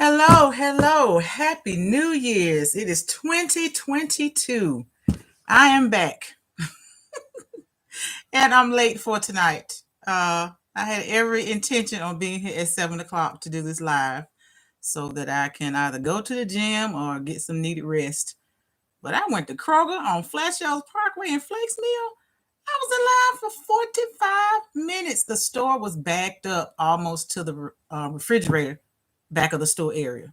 Hello. Happy New Year's. It is 2022. I am back and I'm late for tonight. I had every intention on being here at 7 o'clock to do this live so that I can either go to the gym or get some needed rest. But I went to Kroger on Flash Hills Parkway in Flakesville. I was in line for 45 minutes. The store was backed up almost to the refrigerator back of the store area.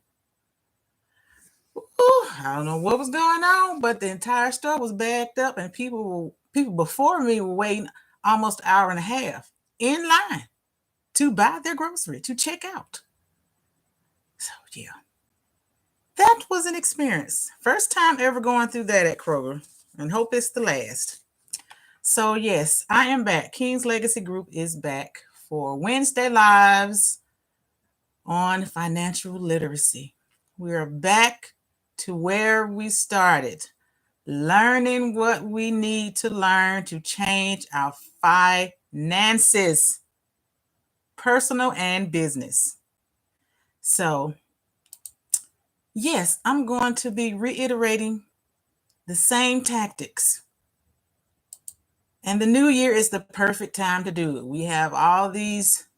Ooh, I don't know what was going on, but the entire store was backed up, and people before me were waiting almost an hour and a half in line to buy their grocery to check out. So yeah, that was an experience. First time ever going through that at Kroger, and hope it's the last. So yes, I am back. King's Legacy Group is back for Wednesday Lives on financial literacy. We are back to where we started, learning what we need to learn to change our finances, personal and business. So, yes, I'm going to be reiterating the same tactics. And the new year is the perfect time to do it. We have all these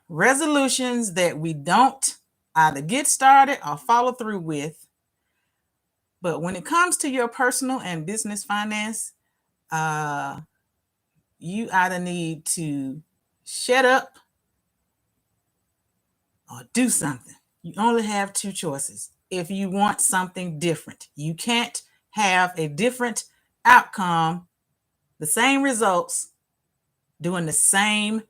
resolutions that we don't either get started or follow through with. But when it comes to your personal and business finance, you either need to shut up or do something. You only have two choices if you want something different. You can't have a different outcome, the same results, doing the same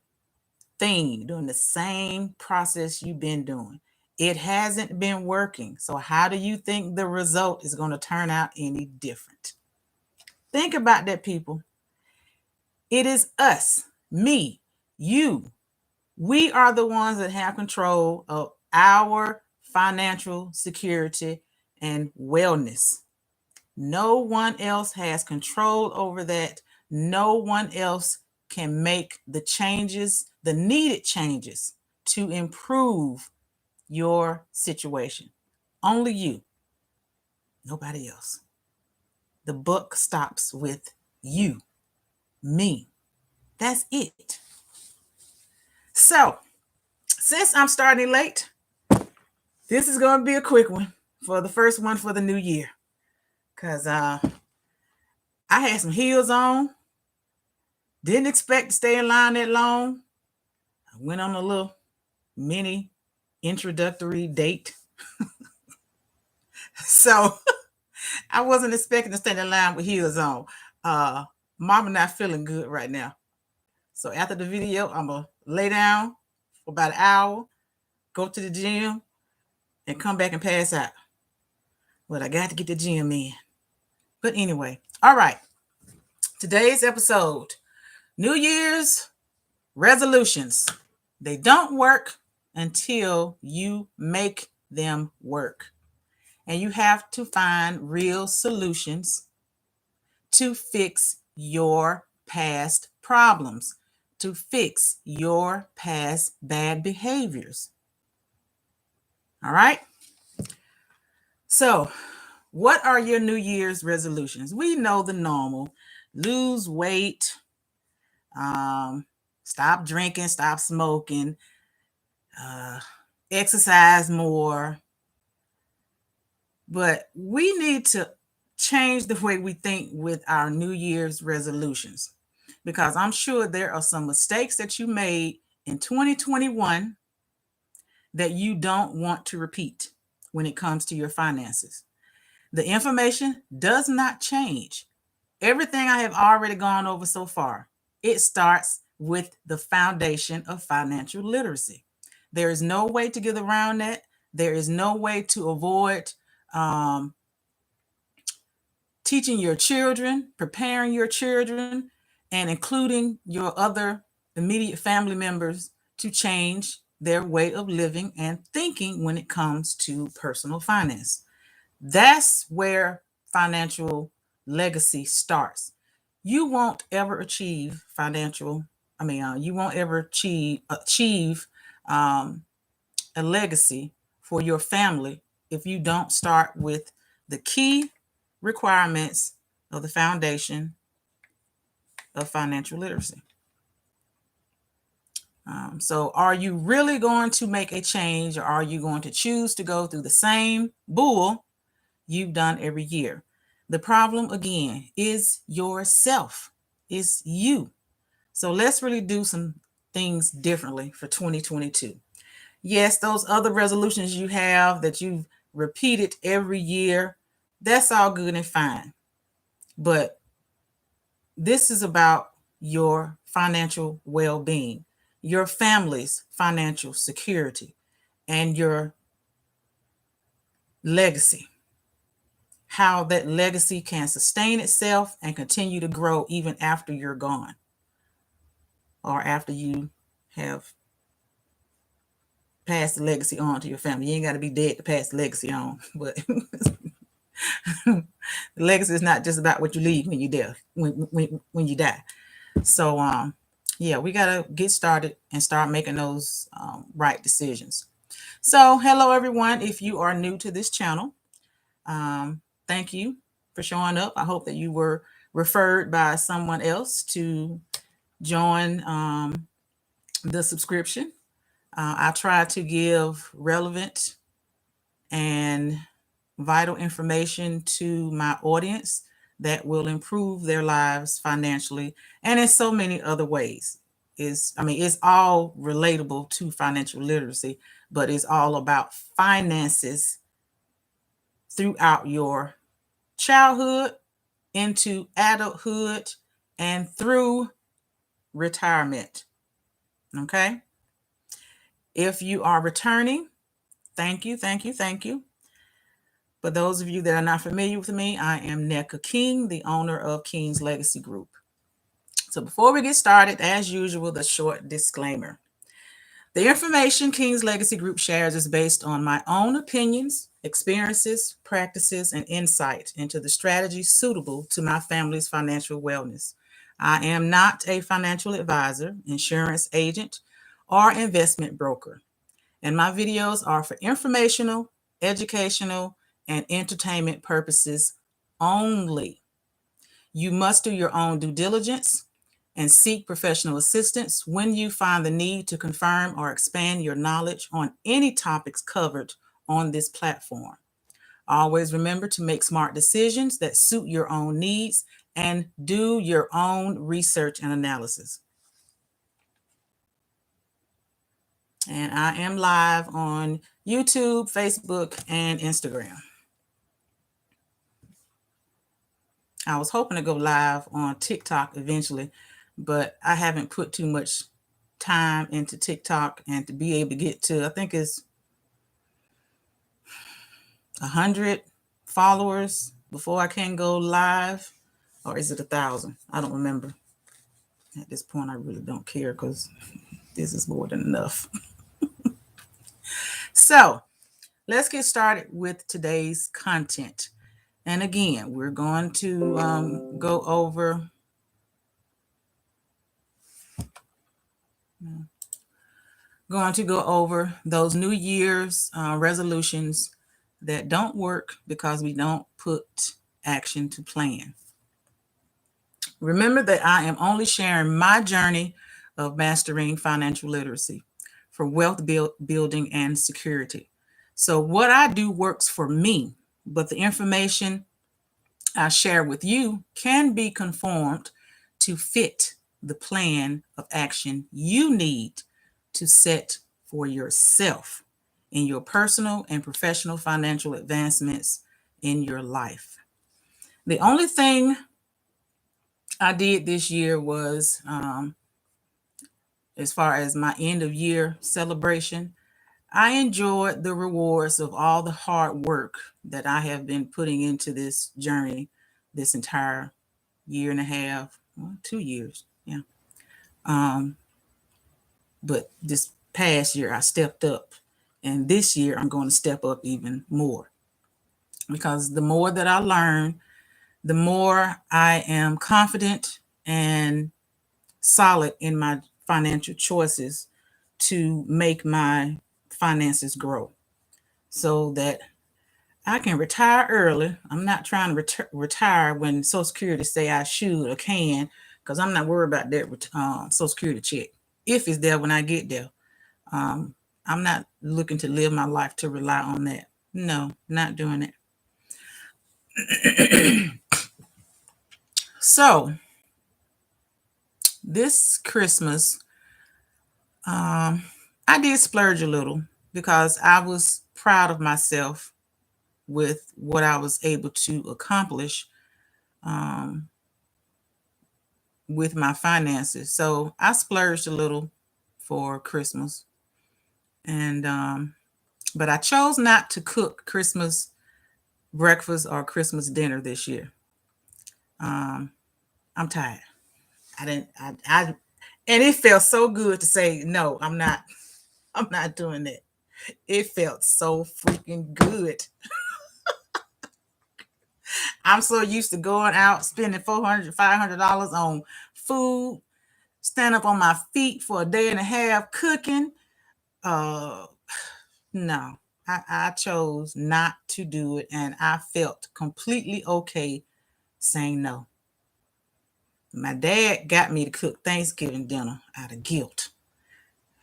thing, doing the same process you've been doing. It hasn't been working. So, how do you think the result is going to turn out any different? Think about that, people. It is us, me, you. We are the ones that have control of our financial security and wellness. No one else has control over that. No one else can make the changes, the needed changes to improve your situation. Only you, nobody else. The buck stops with you, me. That's it. So, since I'm starting late, this is going to be a quick one for the first one for the new year. Because I had some heels on. Didn't expect to stay in line that long. I went on a little mini introductory date. So I wasn't expecting to stand in line with heels on. Mama not feeling good right now. So after the video, I'm going to lay down for about an hour, go to the gym, and come back and pass out. But I got to get the gym in. But anyway, all right. Today's episode, New Year's resolutions. They don't work until you make them work. And you have to find real solutions to fix your past problems, to fix your past bad behaviors. All right? So, what are your New Year's resolutions? We know the normal: lose weight, stop drinking, stop smoking, exercise more. But we need to change the way we think with our New Year's resolutions, because I'm sure there are some mistakes that you made in 2021 that you don't want to repeat when it comes to your finances. The information does not change. Everything I have already gone over so far, it starts with the foundation of financial literacy. There is no way to get around that. There is no way to avoid teaching your children, preparing your children, and including your other immediate family members to change their way of living and thinking when it comes to personal finance. That's where financial legacy starts. You won't ever achieve you won't ever achieve a legacy for your family if you don't start with the key requirements of the foundation of financial literacy. So are you really going to make a change, or are you going to choose to go through the same bull you've done every year? The problem, again, is yourself. It's you. So let's really do some things differently for 2022. Yes, those other resolutions you have that you've repeated every year, that's all good and fine. But this is about your financial well-being, your family's financial security, and your legacy. How that legacy can sustain itself and continue to grow even after you're gone, or after you have passed the legacy on to your family. You ain't got to be dead to pass the legacy on, but the legacy is not just about what you leave when you die. When you die. So yeah, we got to get started and start making those right decisions. So hello everyone. If you are new to this channel, thank you for showing up. I hope that you were referred by someone else to join the subscription. I try to give relevant and vital information to my audience that will improve their lives financially and in so many other ways. It's all relatable to financial literacy, but it's all about finances throughout your childhood, into adulthood, and through retirement. Okay? If you are returning, thank you. For those of you that are not familiar with me, I am Nneka King, the owner of King's Legacy Group. So before we get started, as usual, the short disclaimer. The information King's Legacy Group shares is based on my own opinions, experiences, practices, and insight into the strategies suitable to my family's financial wellness. I am not a financial advisor, insurance agent, or investment broker, and my videos are for informational, educational, and entertainment purposes only. You must do your own due diligence and seek professional assistance when you find the need to confirm or expand your knowledge on any topics covered on this platform. Always remember to make smart decisions that suit your own needs and do your own research and analysis. And I am live on YouTube, Facebook, and Instagram. I was hoping to go live on TikTok eventually, but I haven't put too much time into TikTok, and to be able to get to, I think it's 100 followers before I can go live, or is it 1,000? I don't remember. At this point, I really don't care because this is more than enough. So let's get started with today's content. And again, we're going to go over those New Year's resolutions that don't work because we don't put action to plan. Remember that I am only sharing my journey of mastering financial literacy for wealth building and security. So what I do works for me, but the information I share with you can be conformed to fit the plan of action you need to set for yourself in your personal and professional financial advancements in your life. The only thing I did this year was, as far as my end of year celebration, I enjoyed the rewards of all the hard work that I have been putting into this journey this entire year and a half, 2 years. Yeah. But this past year I stepped up, and this year I'm going to step up even more, because the more that I learn, the more I am confident and solid in my financial choices to make my finances grow so that I can retire early. I'm not trying to retire when Social Security say I should or can, because I'm not worried about that Social Security check if it's there when I get there. Um, I'm not looking to live my life to rely on that. No, not doing it. So this Christmas, I did splurge a little because I was proud of myself with what I was able to accomplish um, with my finances. So I splurged a little for Christmas, and but I chose not to cook Christmas breakfast or Christmas dinner this year. Um, I'm tired. I didn't. And it felt so good to say no. I'm not. I'm not doing that. It felt so freaking good. I'm so used to going out spending $400, $500 on food, stand up on my feet for a day and a half cooking. No, I chose not to do it, and I felt completely okay saying no. My dad got me to cook Thanksgiving dinner out of guilt.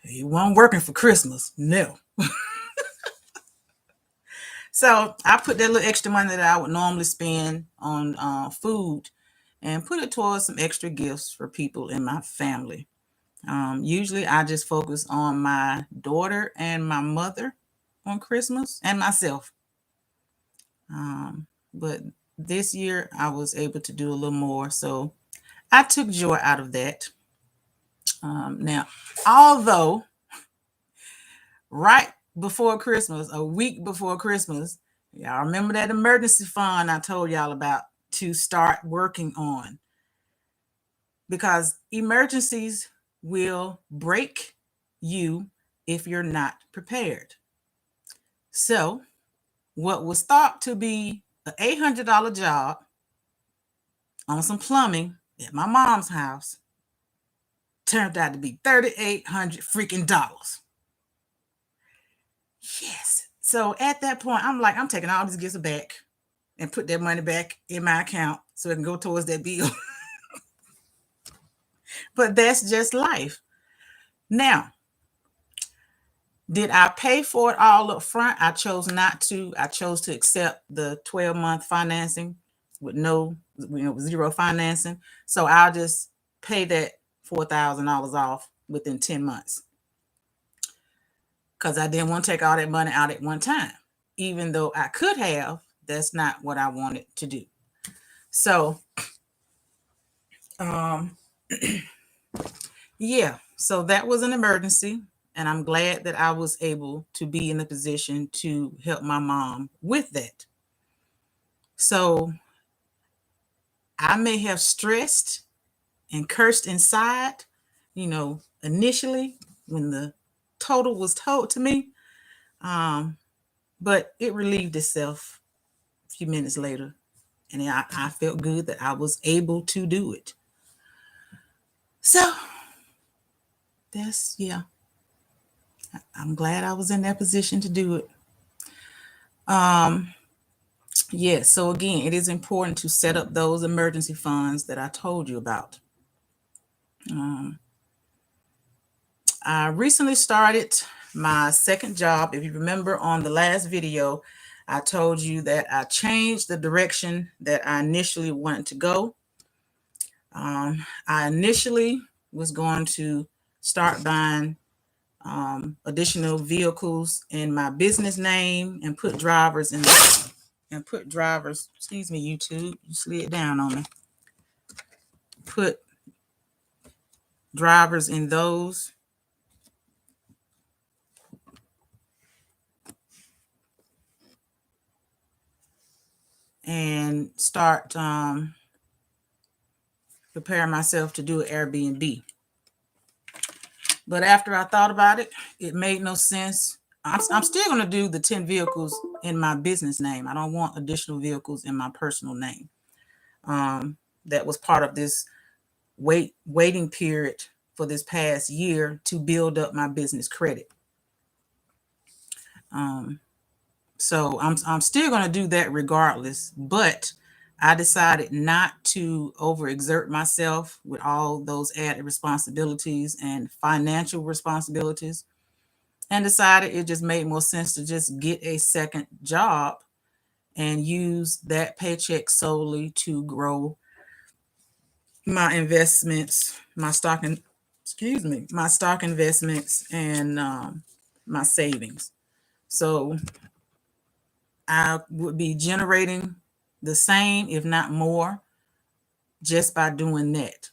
He wasn't working for Christmas. No. So I put that little extra money that I would normally spend on food and put it towards some extra gifts for people in my family. Usually I just focus on my daughter and my mother on Christmas and myself. But this year I was able to do a little more. So I took joy out of that. Now, although right before Christmas, a week before Christmas, y'all remember that emergency fund I told y'all about to start working on, because emergencies will break you if you're not prepared. So, what was thought to be an $800 job on some plumbing at my mom's house turned out to be $3,800 freaking dollars. Yes. So at that point, I'm like, I'm taking all these gifts back and put that money back in my account so it can go towards that bill. But that's just life. Now, did I pay for it all up front? I chose not to. I chose to accept the 12-month financing with zero financing. So I'll just pay that $4,000 off within 10 months. Because I didn't want to take all that money out at one time. Even though I could have, that's not what I wanted to do. So, yeah, so that was an emergency. And I'm glad that I was able to be in the position to help my mom with that. So I may have stressed and cursed inside, initially when the total was told to me. But it relieved itself a few minutes later. And I felt good that I was able to do it. So I'm glad I was in that position to do it. So again, it is important to set up those emergency funds that I told you about. I recently started my second job. If you remember on the last video, I told you that I changed the direction that I initially wanted to go. I initially was going to start buying additional vehicles in my business name and put drivers in excuse me, YouTube, you slid down on me. Put drivers in those. And start preparing myself to do an Airbnb. But after I thought about it, it made no sense. I'm still going to do the 10 vehicles in my business name. I don't want additional vehicles in my personal name. That was part of this waiting period for this past year to build up my business credit. So I'm still going to do that regardless, but I decided not to overexert myself with all those added responsibilities and financial responsibilities, and decided it just made more sense to just get a second job and use that paycheck solely to grow my investments, my stock and my stock investments and my savings. So I would be generating the same, if not more, just by doing that.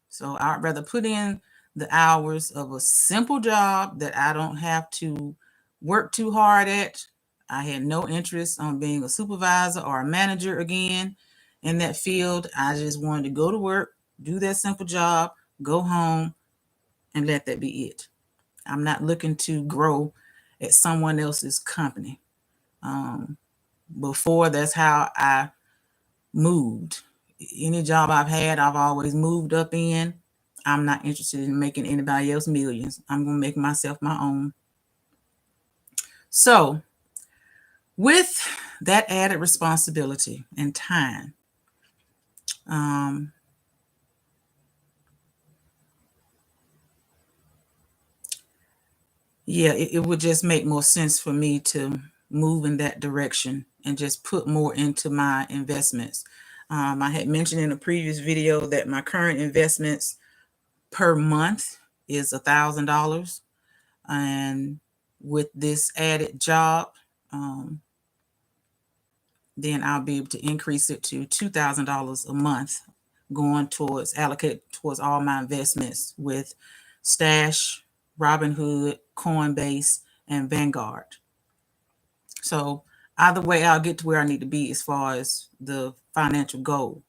So I'd rather put in the hours of a simple job that I don't have to work too hard at. I had no interest on being a supervisor or a manager again in that field. I just wanted to go to work, do that simple job, go home, and let that be it. I'm not looking to grow at someone else's company. Before, that's how I moved. Any job I've had, I've always moved up in. I'm not interested in making anybody else millions. I'm going to make myself my own. So, with that added responsibility and time, it would just make more sense for me to move in that direction and just put more into my investments. I had mentioned in a previous video that my current investments per month is $1,000. And with this added job, then I'll be able to increase it to $2,000 a month, going towards allocate towards all my investments with Stash, Robinhood, Coinbase, and Vanguard. So either way, I'll get to where I need to be as far as the financial goal.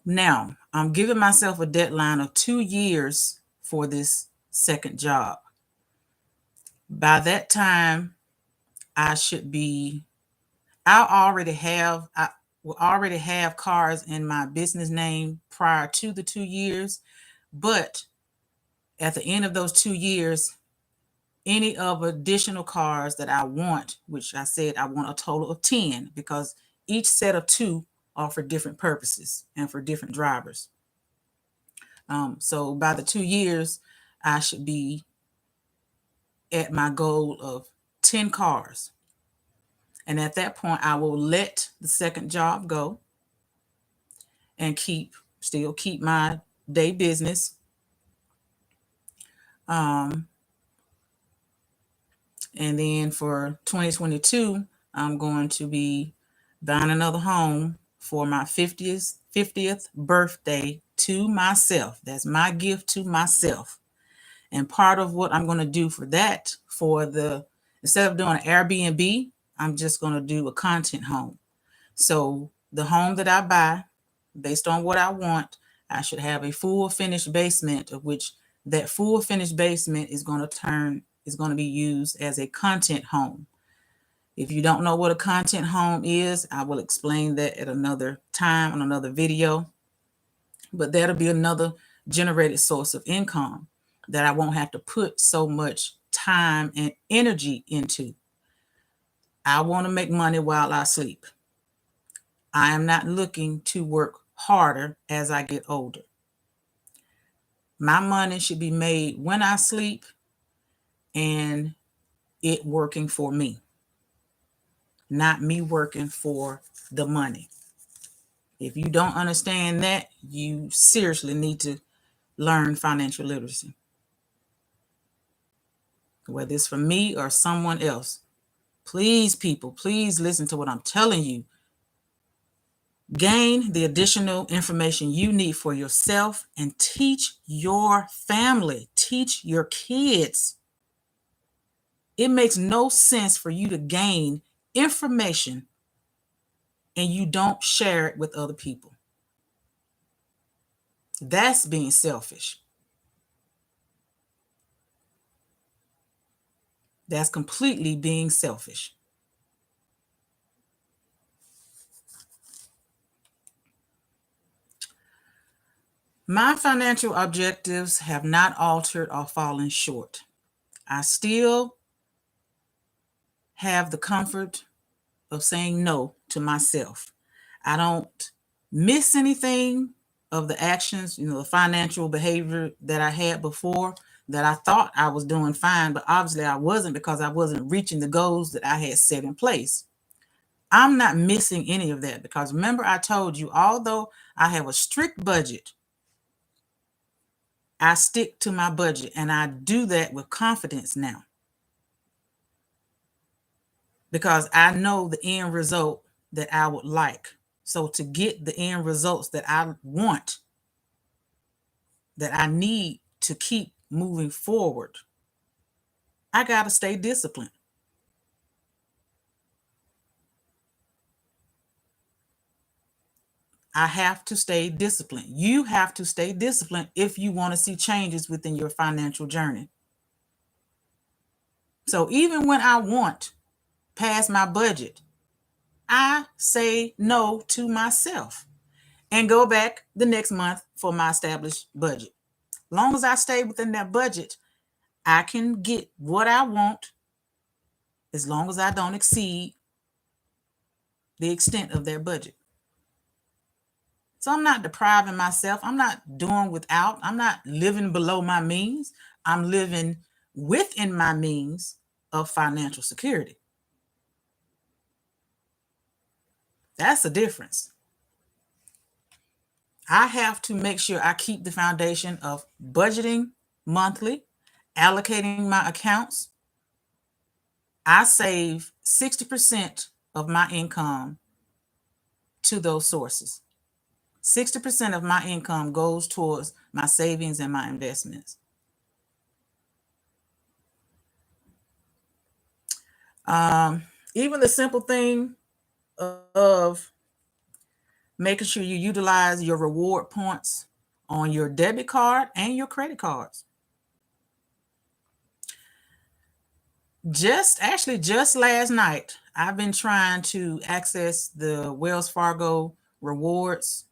Now, I'm giving myself a deadline of 2 years for this second job. By that time, I will already have cars in my business name prior to the 2 years. But at the end of those 2 years, any of additional cars that I want, which I said I want a total of 10, because each set of 2 are for different purposes and for different drivers. So by the 2 years, I should be at my goal of 10 cars. And at that point, I will let the second job go and still keep my day business. And then for 2022, I'm going to be buying another home for my 50th birthday to myself. That's my gift to myself. And part of what I'm going to do for that, instead of doing an Airbnb, I'm just going to do a content home. So the home that I buy, based on what I want, I should have a full finished basement, of which that full finished basement is going to be used as a content home. If you don't know what a content home is, I will explain that at another time on another video. But that'll be another generated source of income that I won't have to put so much time and energy into. I want to make money while I sleep. I am not looking to work harder as I get older. My money should be made when I sleep and it working for me, not me working for the money. If you don't understand that, you seriously need to learn financial literacy, whether it's for me or someone else. Please, people, please listen to what I'm telling you. Gain the additional information you need for yourself and teach your family, teach your kids. It makes no sense for you to gain information and you don't share it with other people. That's being selfish. That's completely being selfish. My financial objectives have not altered or fallen short. I still have the comfort of saying no to myself. I don't miss anything of the actions, the financial behavior that I had before, that I thought I was doing fine, but obviously I wasn't, because I wasn't reaching the goals that I had set in place. I'm not missing any of that, because remember I told you, although I have a strict budget, I stick to my budget, and I do that with confidence now, because I know the end result that I would like. So to get the end results that I want, that I need to keep moving forward, I got to stay disciplined. I have to stay disciplined. You have to stay disciplined if you want to see changes within your financial journey. So even when I want past my budget, I say no to myself and go back the next month for my established budget. Long as I stay within that budget, I can get what I want, as long as I don't exceed the extent of their budget. So I'm not depriving myself. I'm not doing without. I'm not living below my means. I'm living within my means of financial security. That's the difference. I have to make sure I keep the foundation of budgeting monthly, allocating my accounts. I save 60% of my income to those sources. 60% of my income goes towards my savings and my investments. Even the simple thing of making sure you utilize your reward points on your debit card and your credit cards. Just last night, I've been trying to access the Wells Fargo rewards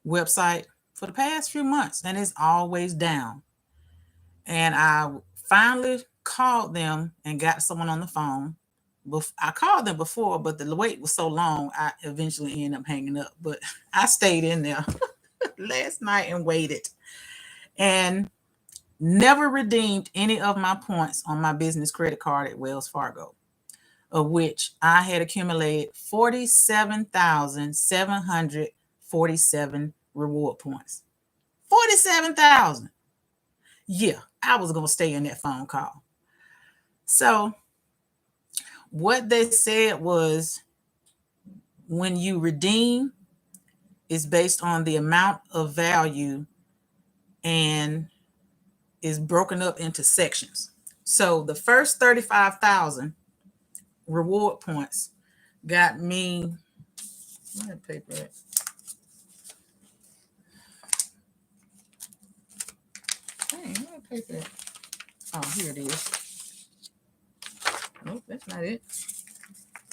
website for the past few months, and it's always down. And I finally called them and got someone on the phone. I called them before, but the wait was so long, I eventually ended up hanging up. But I stayed in there last night and waited, and never redeemed any of my points on my business credit card at Wells Fargo, of which I had accumulated 47,747 reward points. 47,000. Yeah, I was going to stay in that phone call. So what they said was, when you redeem, is based on the amount of value and is broken up into sections. So the first 35,000 reward points got me, where the paper at? Dang, where the paper at? Oh, here it is. Nope, that's not it.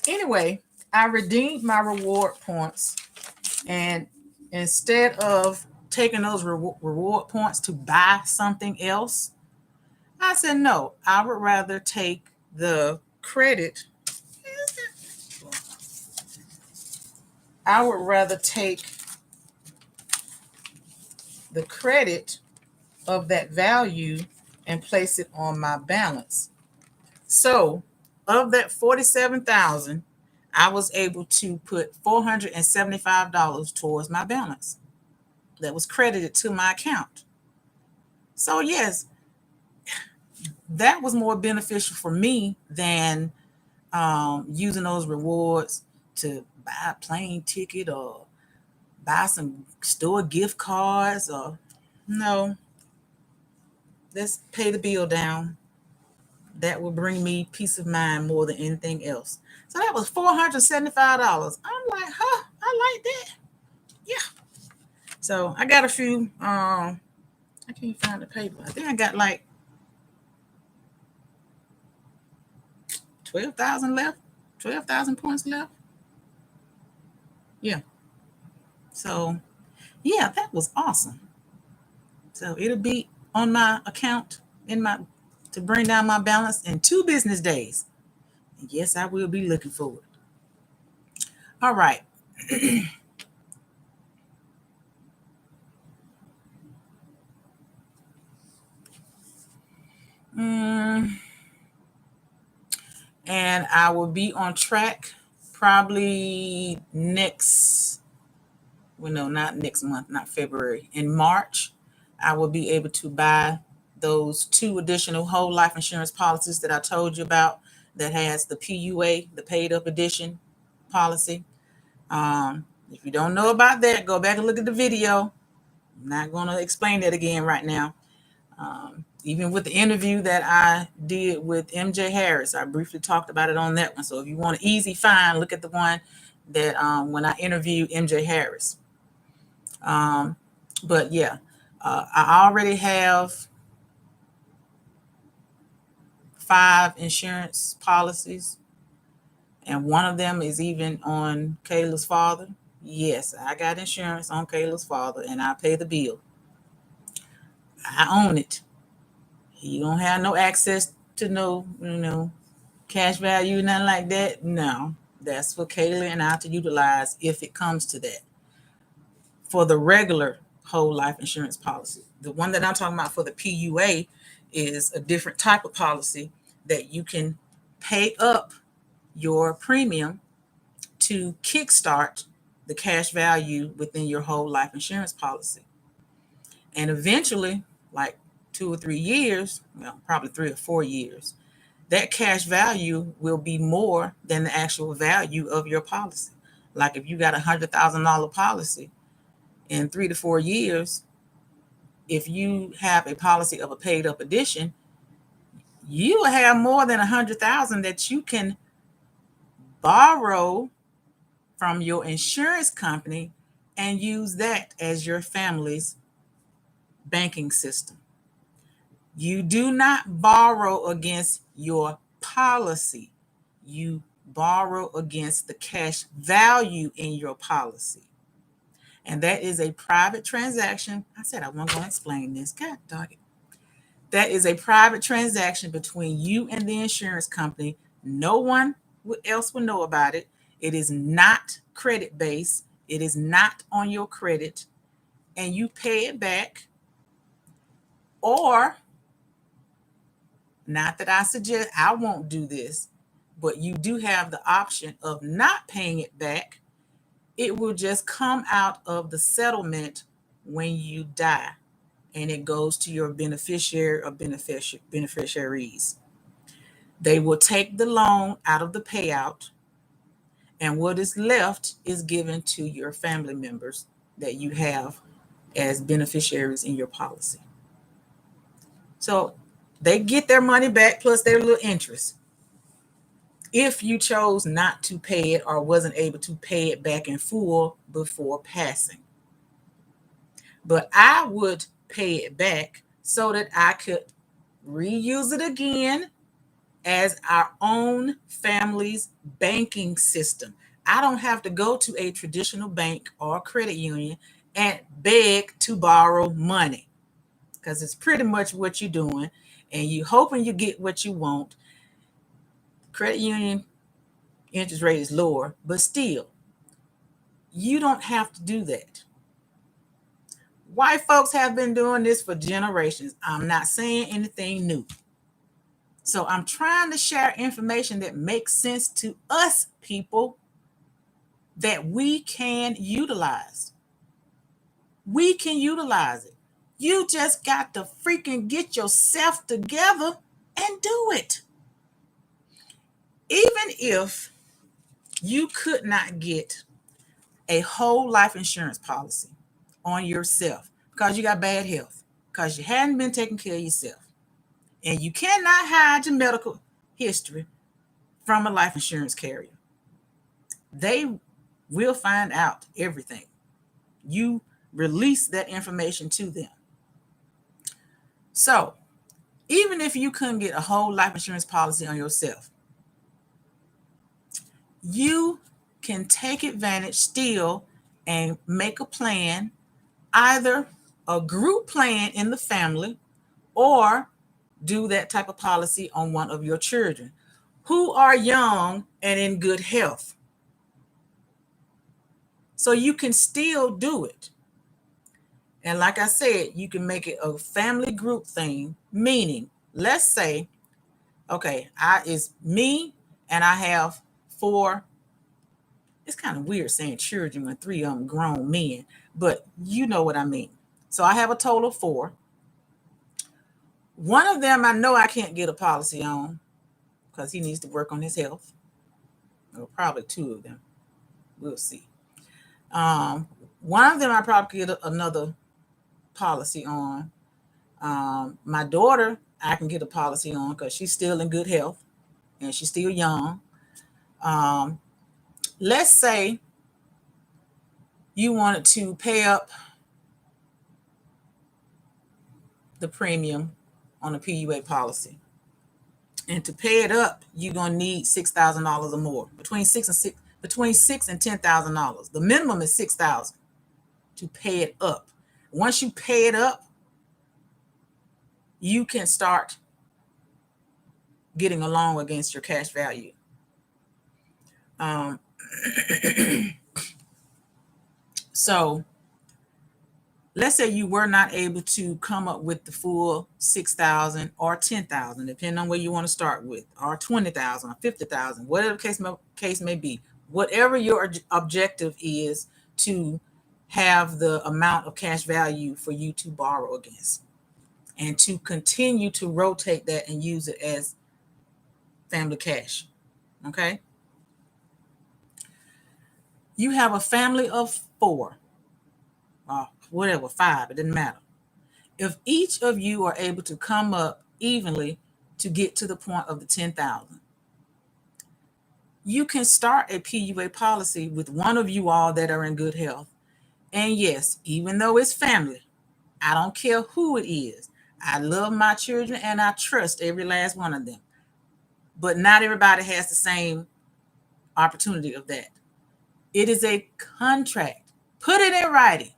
Anyway, I redeemed my reward points, and instead of taking those reward points to buy something else, I said, no, I would rather take the credit. I would rather take the credit of that value and place it on my balance. So of that 47,000, I was able to put $475 towards my balance that was credited to my account. So yes, that was more beneficial for me than using those rewards to buy a plane ticket or buy some store gift cards. Or no, let's pay the bill down. That will bring me peace of mind more than anything else. So that was $475. I'm like, huh, I like that. Yeah. So I got a few. I can't find the paper. I think I got like 12,000 left. 12,000 points left. Yeah. So yeah, that was awesome. So it'll be on my account in my to bring down my balance in 2 business days. And yes, I will be looking forward. All right. And I will be on track probably not next month, not February. In March, I will be able to buy those 2 additional whole life insurance policies that I told you about that has the PUA, the paid up edition policy. If you don't know about that, go back and look at the video. I'm not going to explain that again right now. Even with the interview that I did with MJ Harris, I briefly talked about it on that one. So if you want an easy find, look at the one that when I interviewed MJ Harris. But yeah, I already have 5 insurance policies, and one of them is even on Kayla's father. Yes, I got insurance on Kayla's father, and I pay the bill. I own it. He don't have no access to no cash value, nothing like that. No, that's for Kayla and I to utilize if it comes to that. For the regular whole life insurance policy, the one that I'm talking about for the PUA is a different type of policy that you can pay up your premium to kickstart the cash value within your whole life insurance policy. And eventually, like 2 or 3 years, well, probably 3 or 4 years, that cash value will be more than the actual value of your policy. Like if you got $100,000 policy in 3 to 4 years, if you have a policy of a paid up edition, you will have more than 100,000 that you can borrow from your insurance company and use that as your family's banking system. You do not borrow against your policy. You borrow against the cash value in your policy. And that is a private transaction. I said I wasn't going to explain this. God dog it. That is a private transaction between you and the insurance company. No one else will know about it. It is not credit based. It is not on your credit. And you pay it back. Or, not that I suggest, I won't do this, but you do have the option of not paying it back. It will just come out of the settlement when you die, and it goes to your beneficiary or beneficiaries. They will take the loan out of the payout, and what is left is given to your family members that you have as beneficiaries in your policy. So they get their money back plus their little interest if you chose not to pay it or wasn't able to pay it back in full before passing. But I would pay it back so that I could reuse it again as our own family's banking system. I don't have to go to a traditional bank or credit union and beg to borrow money, because it's pretty much what you're doing, and you hoping you get what you want. Credit union interest rate is lower, but still, you don't have to do that. White folks have been doing this for generations. I'm not saying anything new. So I'm trying to share information that makes sense to us people that we can utilize. We can utilize it. You just got to freaking get yourself together and do it. Even if you could not get a whole life insurance policy on yourself because you got bad health, because you hadn't been taking care of yourself, and you cannot hide your medical history from a life insurance carrier. They will find out everything. You release that information to them. So even if you couldn't get a whole life insurance policy on yourself, you can take advantage still and make a plan, either a group plan in the family or do that type of policy on one of your children who are young and in good health. So you can still do it. And like I said, you can make it a family group thing, meaning, let's say, okay, it's me and I have four. It's kind of weird saying children when three of them grown men, but you know what I mean. So I have a total of four. One of them I know I can't get a policy on because he needs to work on his health. Or probably two of them. We'll see. One of them I probably get another policy on. My daughter, I can get a policy on because she's still in good health and she's still young. Let's say you wanted to pay up the premium on a PUA policy. And to pay it up, you're gonna need $6,000 or more. Between $6,000 and $10,000. The minimum is $6,000 to pay it up. Once you pay it up, you can start getting along against your cash value. So let's say you were not able to come up with the full 6,000 or 10,000, depending on where you want to start with, or 20,000 or 50,000, whatever the case may be. Whatever your objective is to have the amount of cash value for you to borrow against, and to continue to rotate that and use it as family cash. Okay. You have a family of four, whatever, five, it doesn't matter. If each of you are able to come up evenly to get to the point of the 10,000, you can start a PUA policy with one of you all that are in good health. And yes, even though it's family, I don't care who it is. I love my children and I trust every last one of them. But not everybody has the same opportunity of that. It is a contract. Put it in writing.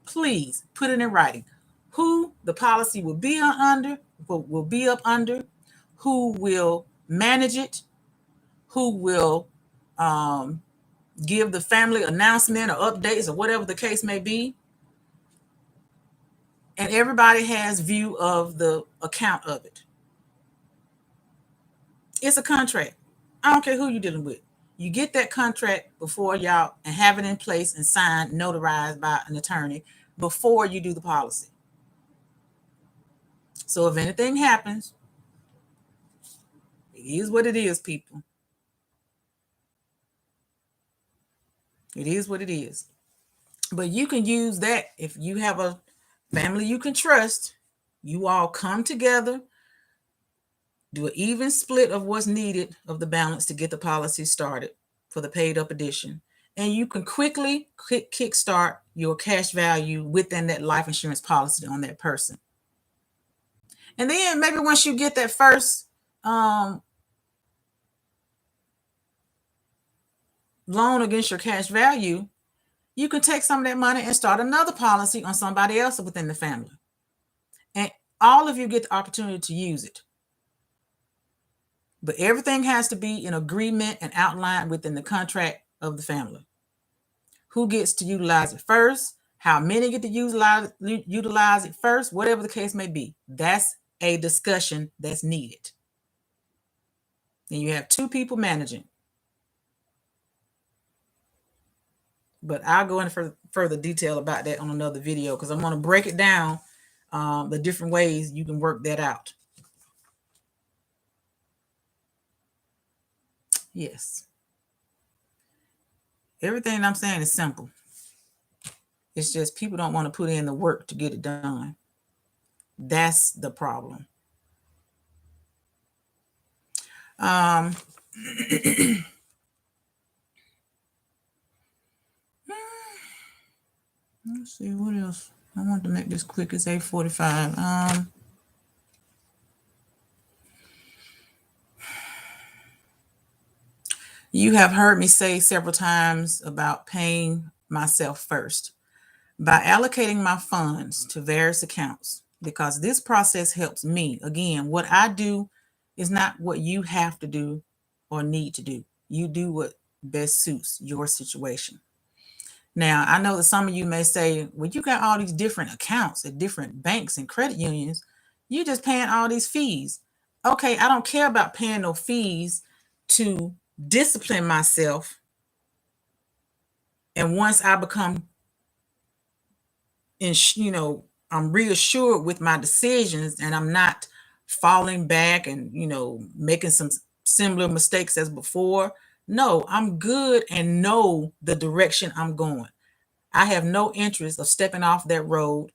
Please put it in writing. Who the policy will be under, will be up under, who will manage it, who will give the family announcement or updates or whatever the case may be. And everybody has view of the account of it. It's a contract. I don't care who you're dealing with. You get that contract before y'all and have it in place and signed, notarized by an attorney before you do the policy. So if anything happens, it is what it is, people. It is what it is. But you can use that if you have a family you can trust. You all come together, do an even split of what's needed of the balance to get the policy started for the paid up edition. And you can quickly kickstart your cash value within that life insurance policy on that person. And then maybe once you get that first loan against your cash value, you can take some of that money and start another policy on somebody else within the family. And all of you get the opportunity to use it. But everything has to be in agreement and outlined within the contract of the family. Who gets to utilize it first, how many get to utilize it first, whatever the case may be. That's a discussion that's needed. And you have two people managing. But I'll go into further detail about that on another video because I'm going to break it down, the different ways you can work that out. Yes. Everything I'm saying is simple. It's just people don't want to put in the work to get it done. That's the problem. Let's see what else. I want to make this quick. It's 8:45. You have heard me say several times about paying myself first. By allocating my funds to various accounts, because this process helps me. Again, what I do is not what you have to do or need to do. You do what best suits your situation. Now, I know that some of you may say, well, you got all these different accounts at different banks and credit unions. You're just paying all these fees. Okay, I don't care about paying no fees to discipline myself. And once I become, I'm reassured with my decisions and I'm not falling back and, making some similar mistakes as before. No, I'm good and know the direction I'm going. I have no interest of stepping off that road,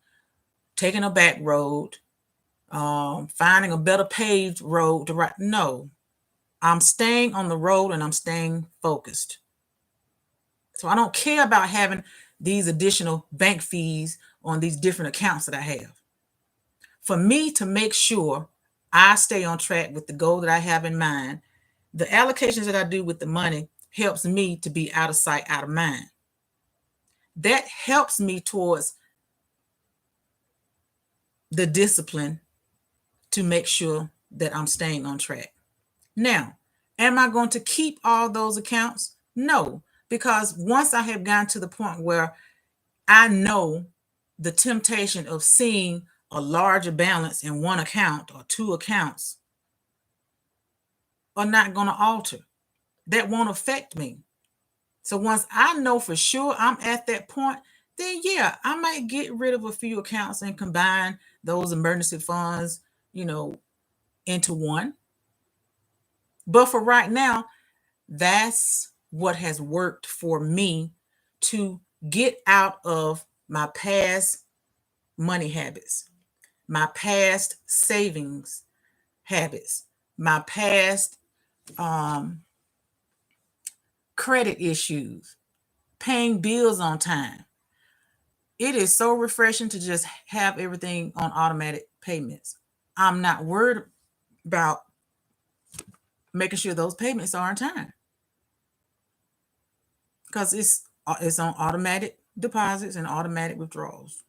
taking a back road, finding a better paved road to ride. No, I'm staying on the road and I'm staying focused. So I don't care about having these additional bank fees on these different accounts that I have. For me to make sure I stay on track with the goal that I have in mind, the allocations that I do with the money helps me to be out of sight, out of mind. That helps me towards the discipline to make sure that I'm staying on track. Now, am I going to keep all those accounts? No, because once I have gotten to the point where I know the temptation of seeing a larger balance in one account or two accounts are not going to alter. That won't affect me. So once I know for sure I'm at that point, then yeah, I might get rid of a few accounts and combine those emergency funds, into one. But for right now, that's what has worked for me to get out of my past money habits, my past savings habits, my past credit issues, paying bills on time. It is so refreshing to just have everything on automatic payments. I'm not worried about making sure those payments are on time because it's on automatic deposits and automatic withdrawals.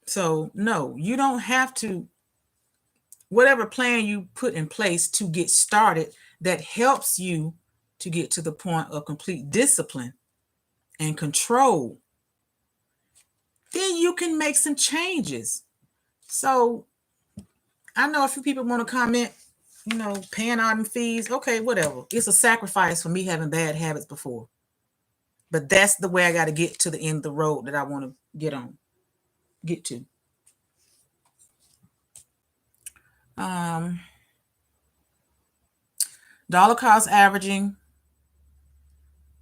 So no, you don't have to, whatever plan you put in place to get started that helps you to get to the point of complete discipline and control, then you can make some changes. So I know a few people want to comment, paying all them fees. Okay, whatever. It's a sacrifice for me having bad habits before. But that's the way I got to get to the end of the road that I want to get to. Dollar cost averaging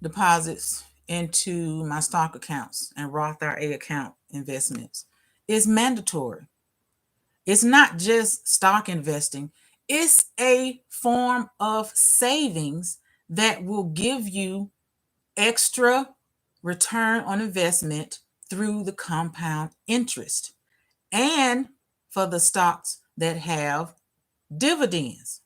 deposits into my stock accounts and Roth IRA account investments is mandatory. It's not just stock investing. It's a form of savings that will give you extra return on investment through the compound interest and for the stocks that have dividends.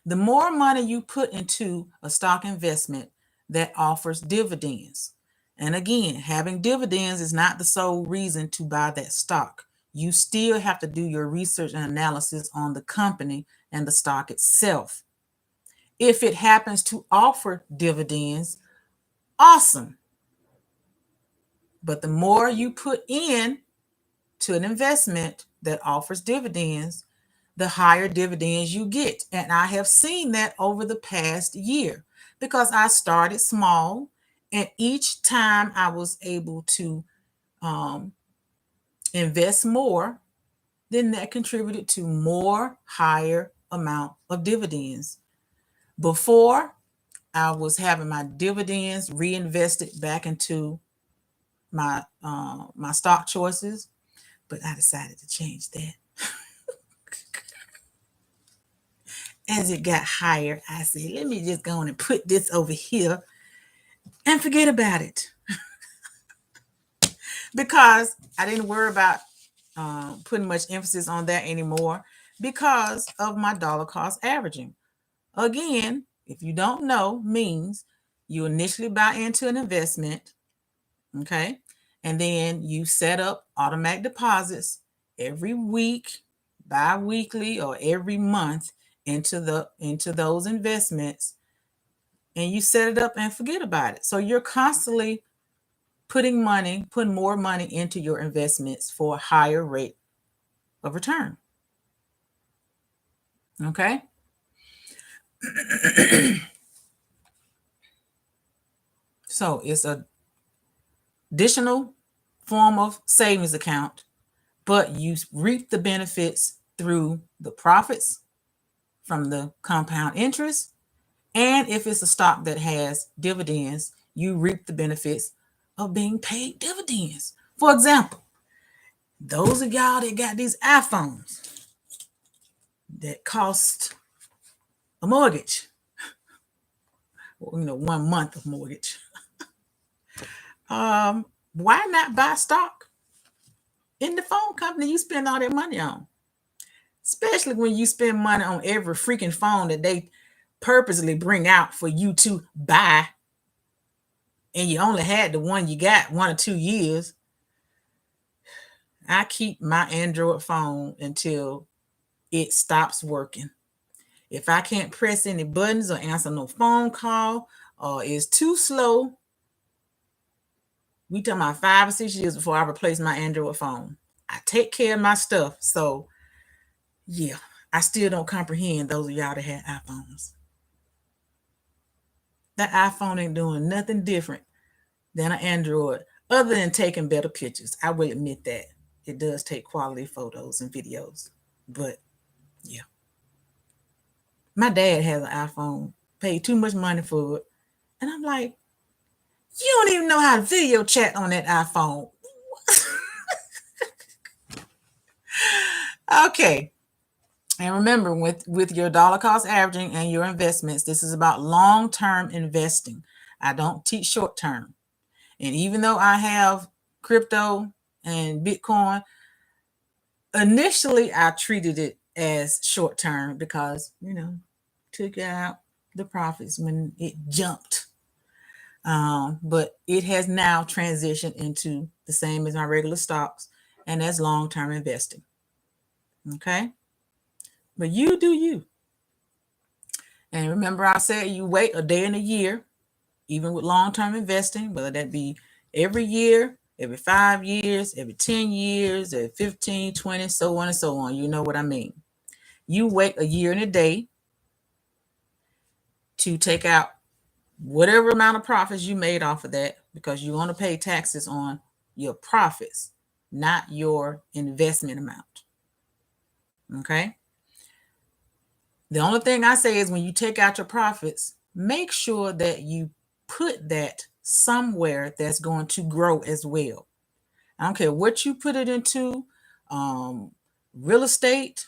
The more money you put into a stock investment that offers dividends, and again, having dividends is not the sole reason to buy that stock. You still have to do your research and analysis on the company and the stock itself. If it happens to offer dividends, awesome. But the more you put in to an investment that offers dividends, the higher dividends you get. And I have seen that over the past year because I started small, and each time I was able to invest more, then that contributed to more higher amount of dividends. Before, I was having my dividends reinvested back into my stock choices, but I decided to change that. As it got higher, I said, let me just go on and put this over here and forget about it. Because I didn't worry about putting much emphasis on that anymore because of my dollar cost averaging. Again, if you don't know, means you initially buy into an investment, okay? And then you set up automatic deposits every week, bi-weekly, or every month into those investments, and you set it up and forget about it. So you're constantly putting more money into your investments for a higher rate of return. Okay. So it's a additional form of savings account, but you reap the benefits through the profits from the compound interest. And if it's a stock that has dividends, you reap the benefits of being paid dividends. For example, those of y'all that got these iPhones that cost a mortgage, 1 month of mortgage, why not buy stock in the phone company you spend all that money on? Especially when you spend money on every freaking phone that they purposely bring out for you to buy, and you only had the one you got 1 or 2 years. I keep my Android phone until it stops working. If I can't press any buttons or answer no phone call, or it's too slow, we talking about 5 or 6 years before I replace my Android phone. I take care of my stuff. So yeah, I still don't comprehend those of y'all that had iPhones. That iPhone ain't doing nothing different than an Android, other than taking better pictures. I will admit that. It does take quality photos and videos. But yeah. My dad has an iPhone, paid too much money for it. And I'm like, you don't even know how to video chat on that iPhone. Okay. And remember, with your dollar cost averaging and your investments, this is about long-term investing. I don't teach short-term. And even though I have crypto and Bitcoin, initially I treated it as short-term because, took out the profits when it jumped. But it has now transitioned into the same as my regular stocks, and that's long-term investing. Okay? But you do you. And remember, I said you wait a day in a year, even with long-term investing, whether that be every year, every 5 years, every 10 years, every 15, 20, so on and so on. You know what I mean. You wait a year and a day to take out whatever amount of profits you made off of that, because you want to pay taxes on your profits, not your investment amount. Okay? The only thing I say is when you take out your profits, make sure that you put that somewhere that's going to grow as well. I don't care what you put it into, real estate,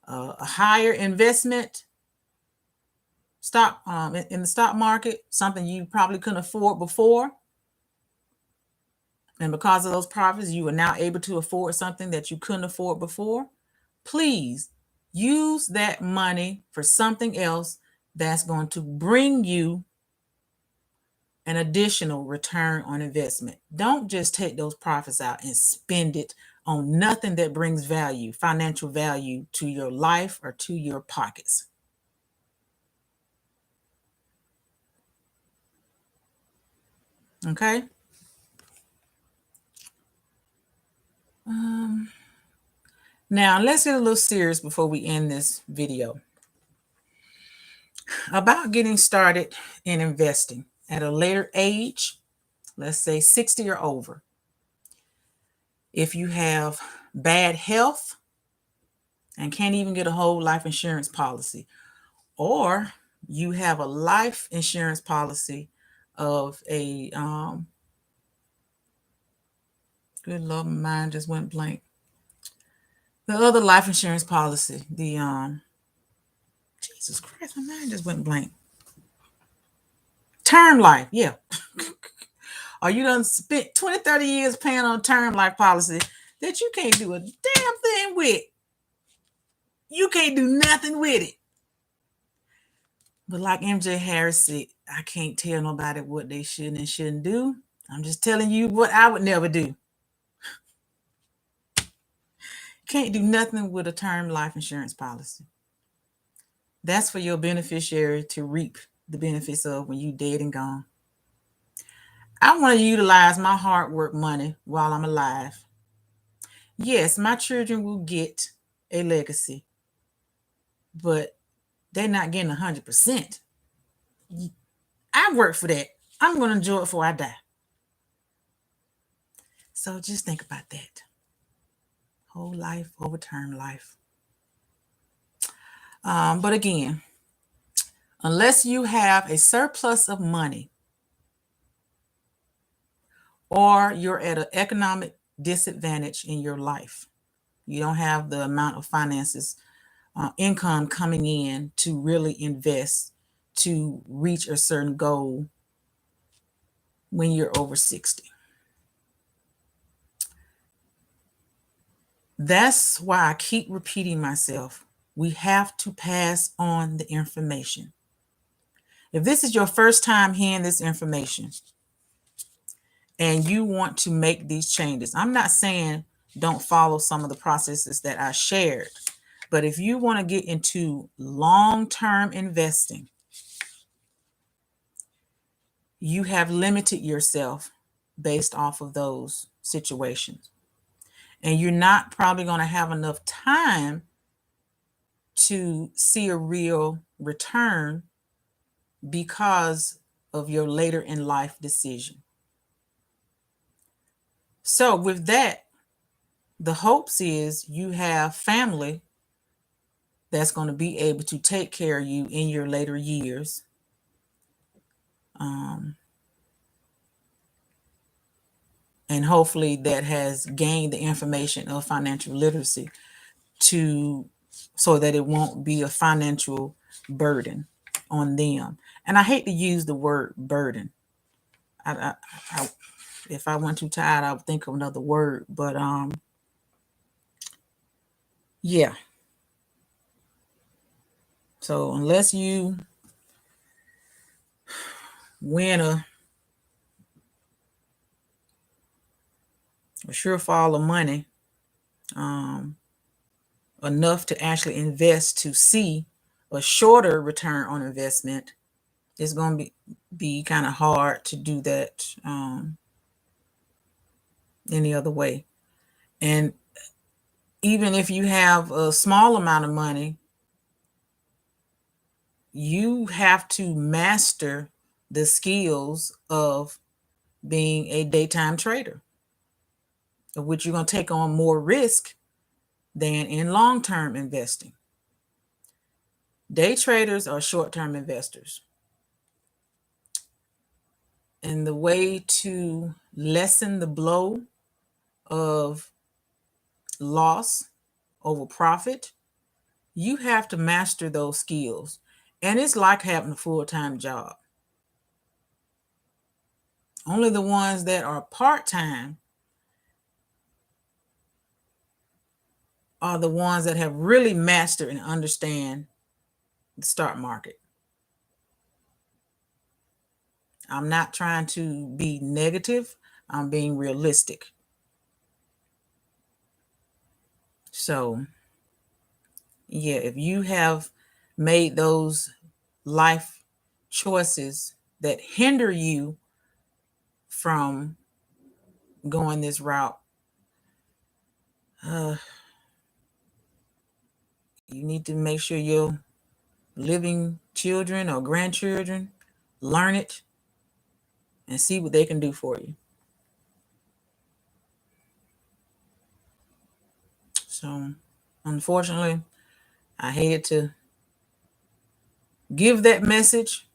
a higher investment, stock in the stock market, something you probably couldn't afford before. And because of those profits, you are now able to afford something that you couldn't afford before. Please use that money for something else that's going to bring you an additional return on investment. Don't just take those profits out and spend it on nothing that brings value, financial value to your life or to your pockets. Okay? Now, let's get a little serious before we end this video. About getting started in investing at a later age, let's say 60 or over. If you have bad health and can't even get a whole life insurance policy, or you have a life insurance policy of a good Lord, my mind just went blank. The other life insurance policy, the Jesus Christ, my mind just went blank. Term life, yeah. Or you done spent 20, 30 years paying on a term life policy that you can't do a damn thing with. You can't do nothing with it. But like MJ Harris said, I can't tell nobody what they should and shouldn't do. I'm just telling you what I would never do. Can't do nothing with a term life insurance policy. That's for your beneficiary to reap the benefits of when you dead and gone. I want to utilize my hard work money while I'm alive. Yes, my children will get a legacy, but they're not getting 100%. I work for that. I'm going to enjoy it before I die. So just think about that. Whole life over term life. But again, unless you have a surplus of money or you're at an economic disadvantage in your life, you don't have the amount of finances, income coming in to really invest to reach a certain goal when you're over 60. That's why I keep repeating myself. We have to pass on the information. If this is your first time hearing this information and you want to make these changes, I'm not saying don't follow some of the processes that I shared, but if you want to get into long-term investing, you have limited yourself based off of those situations. And you're not probably going to have enough time to see a real return because of your later in life decision. So with that, the hopes is you have family that's going to be able to take care of you in your later years. And hopefully that has gained the information of financial literacy so that it won't be a financial burden on them. And I hate to use the word burden. If I went too tired, I would think of another word. But yeah. So unless you win a surefall of money, enough to actually invest to see a shorter return on investment, it's going to be kind of hard to do that any other way. And even if you have a small amount of money, you have to master the skills of being a daytime trader, of which you're going to take on more risk than in long-term investing. Day traders are short-term investors. And the way to lessen the blow of loss over profit, you have to master those skills. And it's like having a full-time job. Only the ones that are part-time are the ones that have really mastered and understand the stock market. I'm not trying to be negative. I'm being realistic. So, yeah, if you have made those life choices that hinder you from going this route, you need to make sure your living children or grandchildren learn it and see what they can do for you. So, unfortunately, I hated to give that message.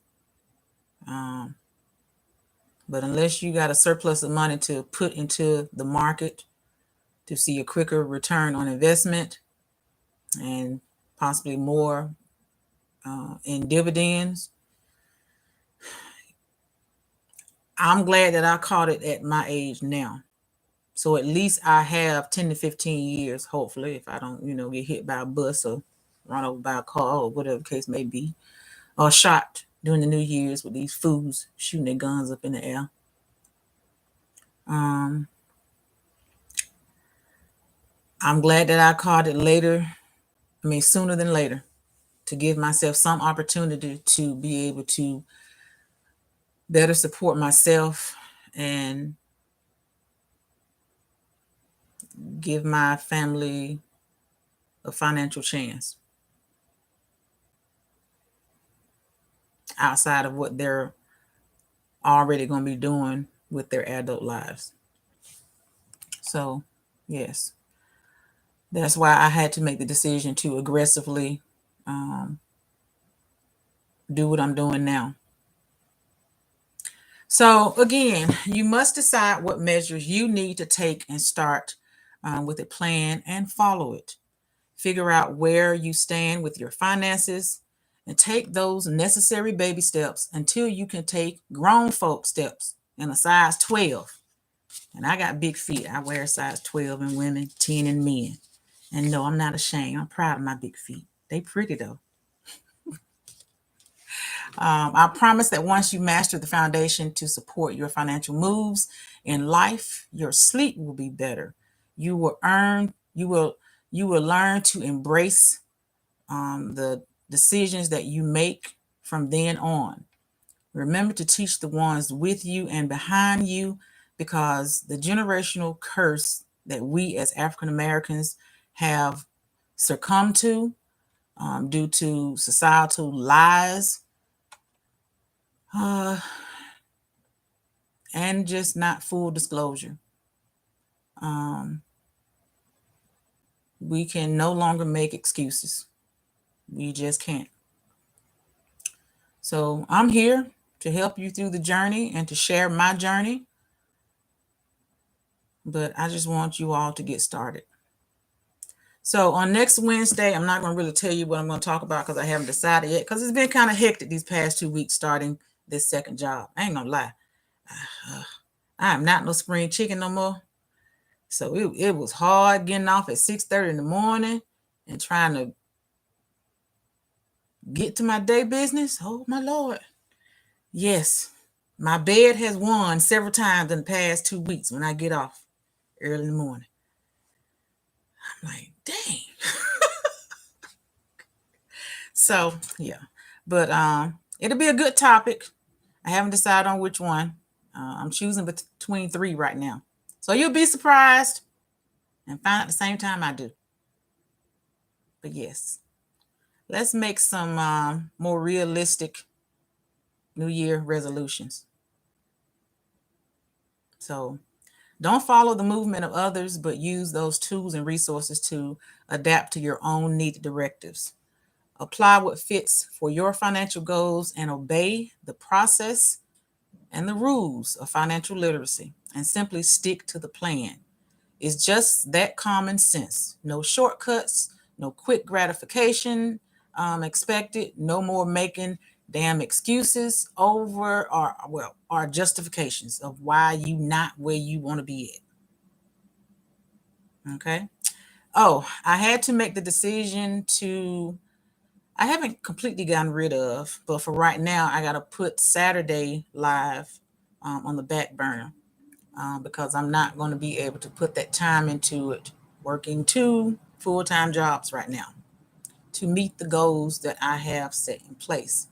But unless you got a surplus of money to put into the market to see a quicker return on investment and possibly more in dividends, I'm glad that I caught it at my age now. So at least I have 10 to 15 years, hopefully, if I don't, get hit by a bus or run over by a car or whatever the case may be, or shot during the New Year's with these fools shooting their guns up in the air. I'm glad that I caught it sooner than later, to give myself some opportunity to be able to better support myself and give my family a financial chance outside of what they're already going to be doing with their adult lives. So, yes, that's why I had to make the decision to aggressively do what I'm doing now. So, again, you must decide what measures you need to take and start with a plan and follow it. Figure out where you stand with your finances and take those necessary baby steps until you can take grown folk steps in a size 12. And I got big feet. I wear a size 12 in women, 10 in men. And no, I'm not ashamed. I'm proud of my big feet. They pretty though. I promise that once you master the foundation to support your financial moves in life, your sleep will be better. You will learn to embrace the decisions that you make from then on. Remember to teach the ones with you and behind you, because the generational curse that we as African Americans have succumbed to due to societal lies and just not full disclosure. We can no longer make excuses. We just can't. So I'm here to help you through the journey and to share my journey. But I just want you all to get started. So on next Wednesday, I'm not going to really tell you what I'm going to talk about because I haven't decided yet, because it's been kind of hectic these past 2 weeks starting this second job. I ain't going to lie. I am not no spring chicken no more. So it was hard getting off at 6:30 in the morning and trying to get to my day business. Oh, my Lord. Yes, my bed has won several times in the past 2 weeks when I get off early in the morning. I'm like, dang. So, yeah. But it'll be a good topic. I haven't decided on which one. I'm choosing between 3 right now. So you'll be surprised and find out at the same time I do. But yes, let's make some more realistic New Year resolutions. So don't follow the movement of others, but use those tools and resources to adapt to your own needed directives. Apply what fits for your financial goals and obey the process and the rules of financial literacy, and simply stick to the plan. It's just that common sense. No shortcuts, no quick gratification expected, no more making damn excuses over or justifications of why you not where you want to be at. Okay. Oh, I had to make the decision I haven't completely gotten rid of, but for right now, I got to put Saturday live on the back burner because I'm not going to be able to put that time into it, working 2 full-time jobs right now to meet the goals that I have set in place.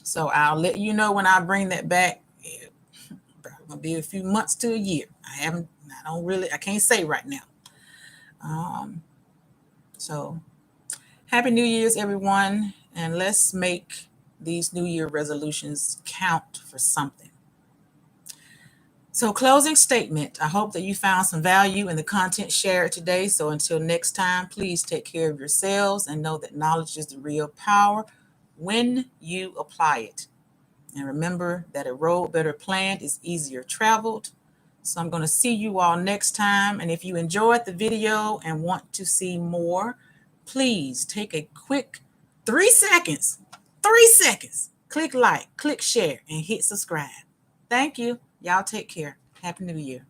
So I'll let you know when I bring that back. It's probably going to be a few months to a year. I can't say right now. So Happy New Year's, everyone, and let's make these New Year resolutions count for something. So, closing statement. I hope that you found some value in the content shared today. So, until next time, please take care of yourselves and know that knowledge is the real power when you apply it. And remember that a road better planned is easier traveled. So, I'm going to see you all next time. And if you enjoyed the video and want to see more, please take a quick 3 seconds, click like, click share, and hit subscribe. Thank you. Y'all take care. Happy New Year.